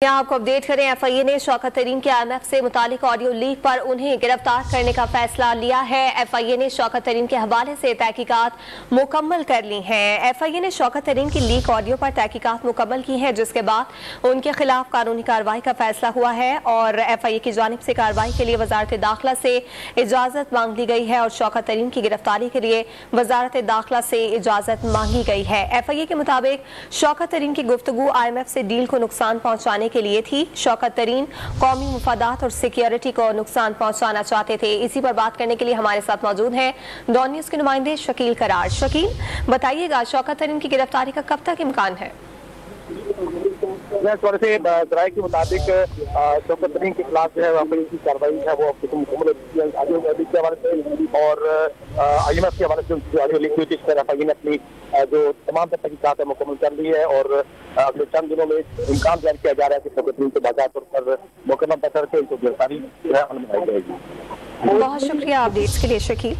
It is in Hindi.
यहाँ आपको अपडेट करें। एफआईए ने शौकत तरीन के IMF से मुतालिक ऑडियो लीक पर उन्हें गिरफ्तार करने का फैसला लिया है। एफआईए ने शौकत तरीन के हवाले से तहकीकात मुकम्मल कर ली हैं। एफआईए ने शौकत तरीन की लीक ऑडियो पर तहकीकात मुकम्मल की है, जिसके बाद उनके खिलाफ कानूनी कार्रवाई का फैसला हुआ है और एफआईए की जानिब से कार्रवाई के लिए वजारत दाखिला से इजाजत मांग ली गई है और शौकत तरीन की गिरफ्तारी के लिए वजारत दाखिला से इजाजत मांगी गई है। एफआईए के मुताबिक शौकत तरीन की गुफ्तगू IMF से डील को नुकसान पहुंचाने के लिए थी। शौकत तरीन कौमी मुफादात और सिक्योरिटी को नुकसान पहुंचाना चाहते थे। इसी पर बात करने के लिए हमारे साथ मौजूद हैं डॉन न्यूज़ के नुमाइंदे शकील करार। शकील, बताइएगा शौकत तरीन की गिरफ्तारी का कब तक इम्कान है? राय के मुताबिक शौकत तरीन के खिलाफ जो है की कार्रवाई है वो मुकम्मल के हवाले से और IMF के हवाले से जो ऑडियो लीक हुई थी, इस पर एफआईए ने अपनी जो तमाम तहकीकात है मुकम्मल कर ली है और अगले चंद दिनों में इम्कान जारी किया जा रहा है कि शौकत तरीन को बाकायदा तौर पर मुकम्मल तौर पर इनको गिरफ्तारी जो है अमल में लाई जाएगी। बहुत शुक्रिया अपडेट्स के लिए शकील।